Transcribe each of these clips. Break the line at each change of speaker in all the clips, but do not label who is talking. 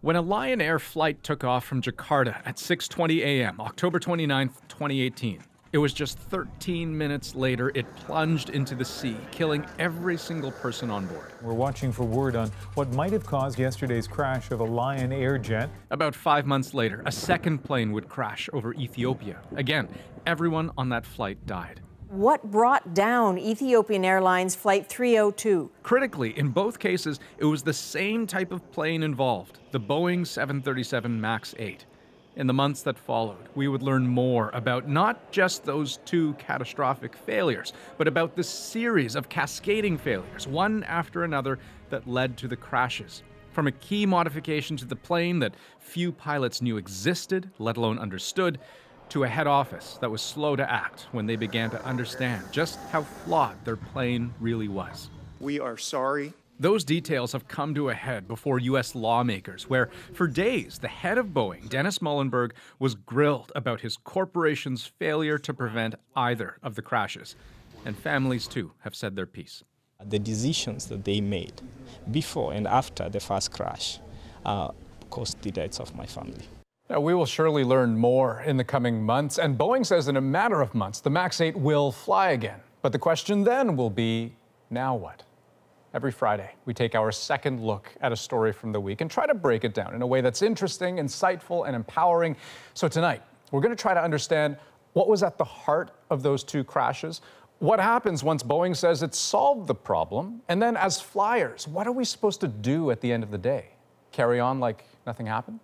When a Lion Air flight took off from Jakarta at 6:20 a.m., October 29, 2018, it was just 13 minutes later it plunged into the sea, killing every single person on board.
We're watching for word on what might have caused yesterday's crash of a Lion Air jet.
About 5 months later, a second plane would crash over Ethiopia. Again, everyone on that flight died.
What brought down Ethiopian Airlines Flight 302?
Critically, in both cases, it was the same type of plane involved, the Boeing 737 MAX 8. In the months that followed, we would learn more about not just those two catastrophic failures, but about the series of cascading failures, one after another, that led to the crashes. From a key modification to the plane that few pilots knew existed, let alone understood, to a head office that was slow to act when they began to understand just how flawed their plane really was.
We are sorry.
Those details have come to a head before U.S. lawmakers, where for days the head of Boeing, Dennis Muhlenberg, was grilled about his corporation's failure to prevent either of the crashes. And families, too, have said their piece.
The decisions that they made before and after the first crash caused the deaths of my family.
Now, we will surely learn more in the coming months, and Boeing says in a matter of months, the MAX 8 will fly again. But the question then will be, now what? Every Friday, we take our second look at a story from the week and try to break it down in a way that's interesting, insightful, and empowering. So tonight, we're going to try to understand what was at the heart of those two crashes, what happens once Boeing says it's solved the problem, and then as flyers, what are we supposed to do at the end of the day? Carry on like nothing happened?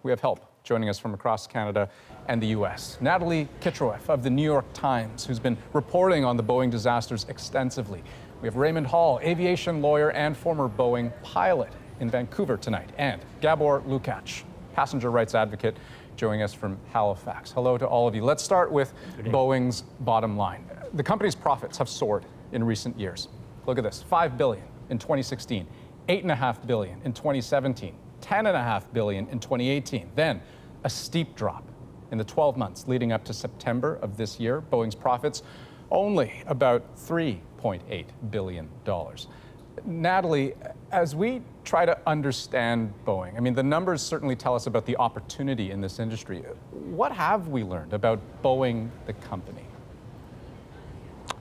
We have help joining us from across Canada and the U.S. Natalie Kitroeff of the New York Times, who's been reporting on the Boeing disasters extensively. We have Raymond Hall, aviation lawyer and former Boeing pilot in Vancouver tonight. And Gabor Lukács, passenger rights advocate, joining us from Halifax. Hello to all of you. Let's start with Boeing's bottom line. The company's profits have soared in recent years. Look at this, $5 billion in 2016, $8.5 billion in 2017. $10.5 billion in 2018. Then a steep drop in the 12 months leading up to September of this year. Boeing's profits only about $3.8 billion. Natalie, as we try to understand Boeing, I mean, the numbers certainly tell us about the opportunity in this industry. What have we learned about Boeing, the company?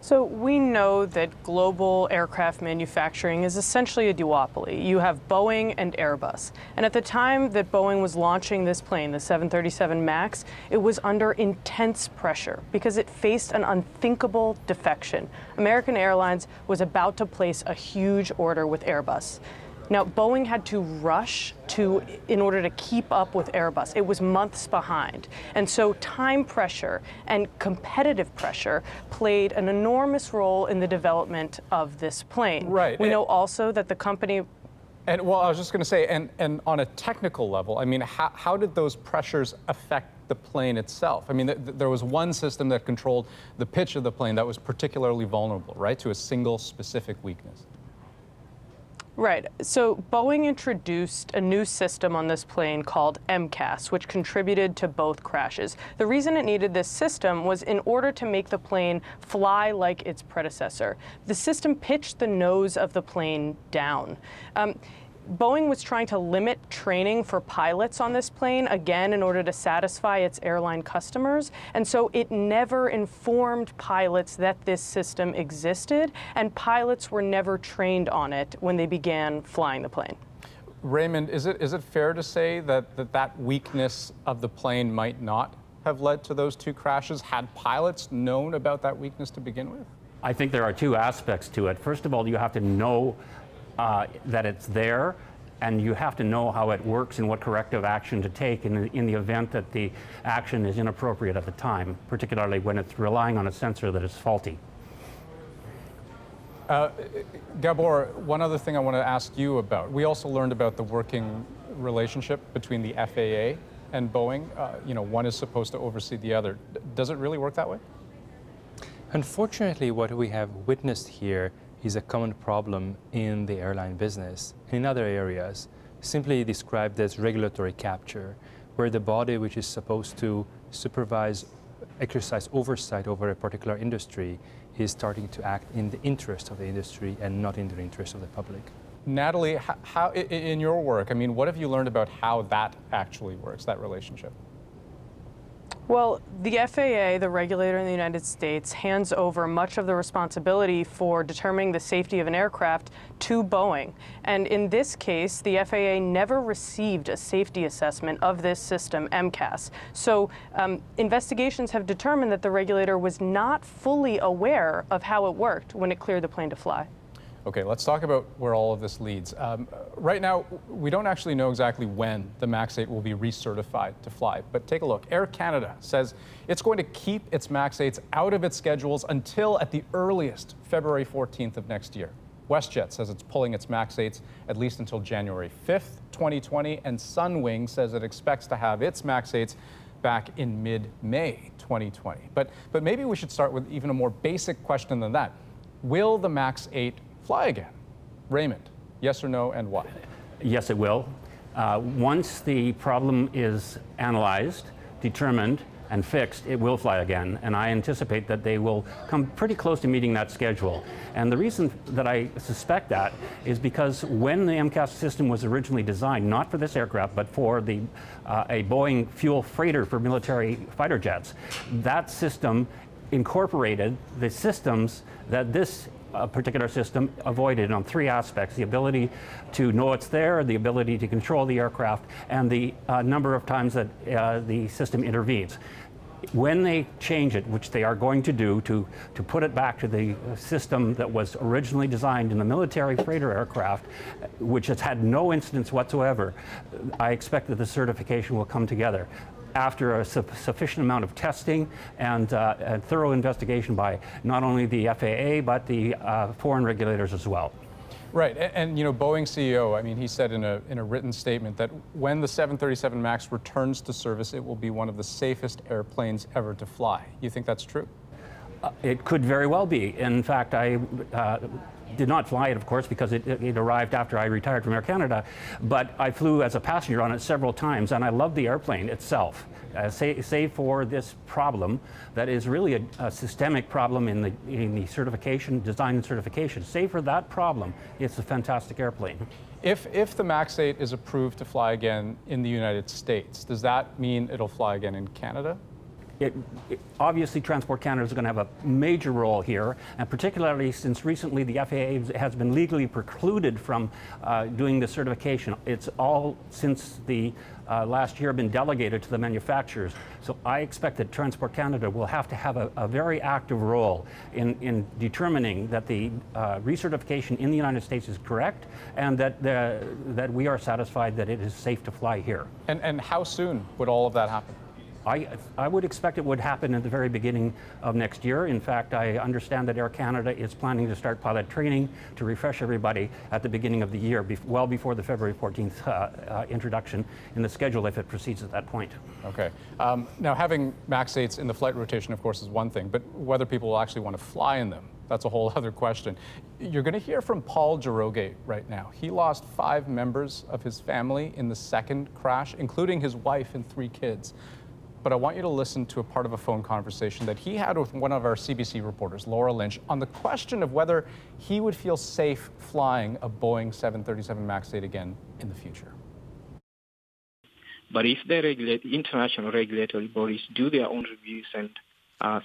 So we know that global aircraft manufacturing is essentially a duopoly. You have Boeing and Airbus. And at the time that Boeing was launching this plane, the 737 MAX, it was under intense pressure because it faced an unthinkable defection. American Airlines was about to place a huge order with Airbus. Now, Boeing had to rush in order to keep up with Airbus. It was months behind. And so time pressure and competitive pressure played an enormous role in the development of this plane.
Right.
We know also that the company...
And well, I was just going to say, and on a technical level, I mean, how did those pressures affect the plane itself? I mean, there was one system that controlled the pitch of the plane that was particularly vulnerable, right, to a single specific weakness.
Right. So Boeing introduced a new system on this plane called MCAS, which contributed to both crashes. The reason it needed this system was in order to make the plane fly like its predecessor. The system pitched the nose of the plane down. Boeing was trying to limit training for pilots on this plane, again, in order to satisfy its airline customers. And so it never informed pilots that this system existed, and pilots were never trained on it when they began flying the plane.
Raymond, is it fair to say that weakness of the plane might not have led to those two crashes had pilots known about that weakness to begin with?
I think there are two aspects to it. First of all, you have to know that it's there, and you have to know how it works and what corrective action to take in the event that the action is inappropriate at the time, particularly when it's relying on a sensor that is faulty.
Gabor, one other thing I want to ask you about. We also learned about the working relationship between the FAA and Boeing. One is supposed to oversee the other. Does it really work that way?
Unfortunately, what we have witnessed here is a common problem in the airline business and in other areas, simply described as regulatory capture, where the body which is supposed to supervise, exercise oversight over a particular industry is starting to act in the interest of the industry and not in the interest of the public.
Natalie, how, in your work, I mean, what have you learned about how that actually works, that relationship?
Well, the FAA, the regulator in the United States, hands over much of the responsibility for determining the safety of an aircraft to Boeing. And in this case, the FAA never received a safety assessment of this system, MCAS. So investigations have determined that the regulator was not fully aware of how it worked when it cleared the plane to fly.
Okay, let's talk about where all of this leads. Right now, we don't actually know exactly when the MAX 8 will be recertified to fly, but take a look. Air Canada says it's going to keep its MAX 8s out of its schedules until at the earliest February 14th of next year. WestJet says it's pulling its MAX 8s at least until January 5th, 2020, and Sunwing says it expects to have its MAX 8s back in mid-May 2020. But maybe we should start with even a more basic question than that. Will the MAX 8 fly again? Raymond, yes or no, and why?
Yes, it will. Once the problem is analyzed, determined, and fixed, it will fly again. And I anticipate that they will come pretty close to meeting that schedule. And the reason that I suspect that is because when the MCAS system was originally designed, not for this aircraft, but for a Boeing fuel freighter for military fighter jets, that system incorporated the systems that this particular system avoided on three aspects: the ability to know it's there, the ability to control the aircraft, and the number of times that the system intervenes. When they change it, which they are going to do, to put it back to the system that was originally designed in the military freighter aircraft, which has had no incidents whatsoever, I expect that the certification will come together after a sufficient amount of testing and thorough investigation by not only the FAA, but the foreign regulators as well.
Right, and you know, Boeing CEO, I mean, he said in a written statement that when the 737 MAX returns to service, it will be one of the safest airplanes ever to fly. You think that's true?
It could very well be. In fact, I did not fly it, of course, because it arrived after I retired from Air Canada, but I flew as a passenger on it several times, and I love the airplane itself. Save for this problem that is really a systemic problem in the certification, design and certification. Save for that problem, it's a fantastic airplane.
If the MAX 8 is approved to fly again in the United States, does that mean it'll fly again in Canada?
Obviously, Transport Canada is going to have a major role here, and particularly since recently the FAA has been legally precluded from doing the certification. It's all since the last year been delegated to the manufacturers. So I expect that Transport Canada will have to have a very active role in determining that the recertification in the United States is correct, and that we are satisfied that it is safe to fly here.
And how soon would all of that happen?
I would expect it would happen at the very beginning of next year. In fact, I understand that Air Canada is planning to start pilot training to refresh everybody at the beginning of the year, well before the February 14th introduction in the schedule, if it proceeds at that point.
Okay. Now, having MAX 8s in the flight rotation, of course, is one thing, but whether people will actually want to fly in them, that's a whole other question. You're going to hear from Paul Giroge right now. He lost 5 members of his family in the second crash, including his wife and 3 kids. But I want you to listen to a part of a phone conversation that he had with one of our CBC reporters, Laura Lynch, on the question of whether he would feel safe flying a Boeing 737 MAX 8 again in the future.
But if the international regulatory bodies do their own reviews and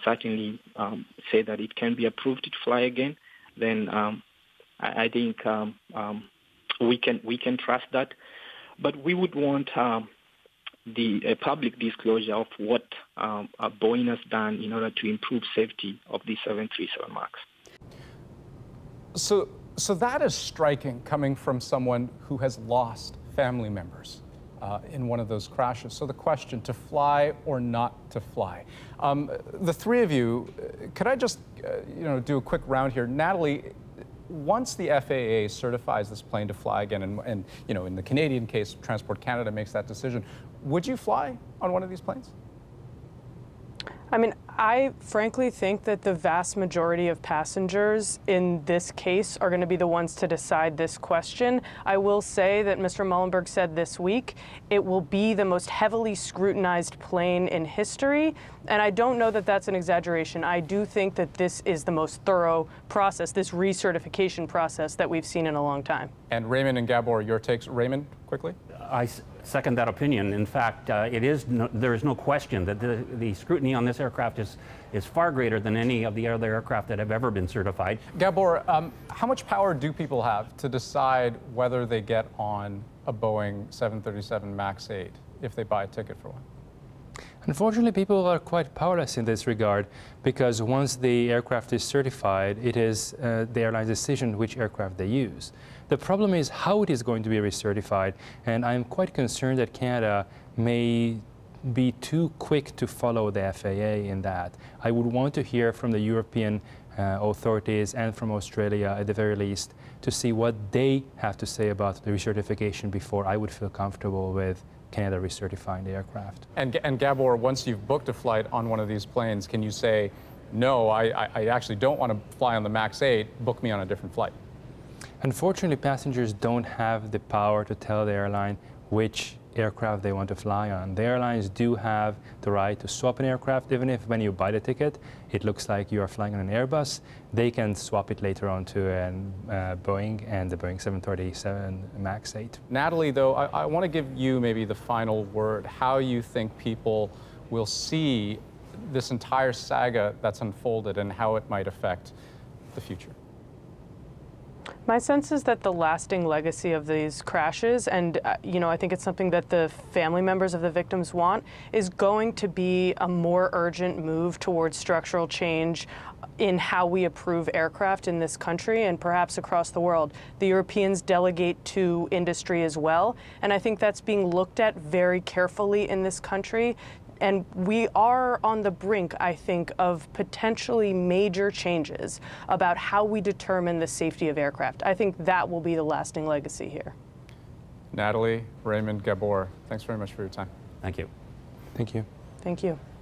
certainly say that it can be approved to fly again, then I think we can trust that. But we would want the public disclosure of what Boeing has done in order to improve safety of the 737 MAX.
So that is striking, coming from someone who has lost family members in one of those crashes. So the question, to fly or not to fly. The 3 of you, could I just do a quick round here? Natalie, once the FAA certifies this plane to fly again, and in the Canadian case, Transport Canada makes that decision, would you fly on one of these planes?
I mean, I frankly think that the vast majority of passengers in this case are going to be the ones to decide this question. I will say that Mr. Muhlenberg said this week it will be the most heavily scrutinized plane in history, and I don't know that that's an exaggeration. I do think that this is the most thorough process, this recertification process that we've seen in a long time.
And Raymond and Gabor, your takes. Raymond, quickly.
I second that opinion. In fact, there is no question that the scrutiny on this aircraft is far greater than any of the other aircraft that have ever been certified.
Gabor, how much power do people have to decide whether they get on a Boeing 737 MAX 8 if they buy a ticket for one?
Unfortunately, people are quite powerless in this regard because once the aircraft is certified, it is the airline's decision which aircraft they use. The problem is how it is going to be recertified, and I'm quite concerned that Canada may be too quick to follow the FAA in that. I would want to hear from the European authorities and from Australia at the very least to see what they have to say about the recertification before I would feel comfortable with Canada recertifying the aircraft.
And Gabor, once you've booked a flight on one of these planes, can you say, no, I actually don't want to fly on the MAX 8, book me on a different flight?
Unfortunately, passengers don't have the power to tell the airline which aircraft they want to fly on. The airlines do have the right to swap an aircraft, even if when you buy the ticket, it looks like you are flying on an Airbus. They can swap it later on to a Boeing and the Boeing 737 MAX 8.
Natalie, though, I want to give you maybe the final word, how you think people will see this entire saga that's unfolded and how it might affect the future.
My sense is that the lasting legacy of these crashes, and I think it's something that the family members of the victims want, is going to be a more urgent move towards structural change in how we approve aircraft in this country and perhaps across the world. The Europeans delegate to industry as well, and I think that's being looked at very carefully in this country. And we are on the brink, I think, of potentially major changes about how we determine the safety of aircraft. I think that will be the lasting legacy here.
Natalie, Raymond, Gabor, thanks very much for your time.
Thank you.
Thank you.
Thank you.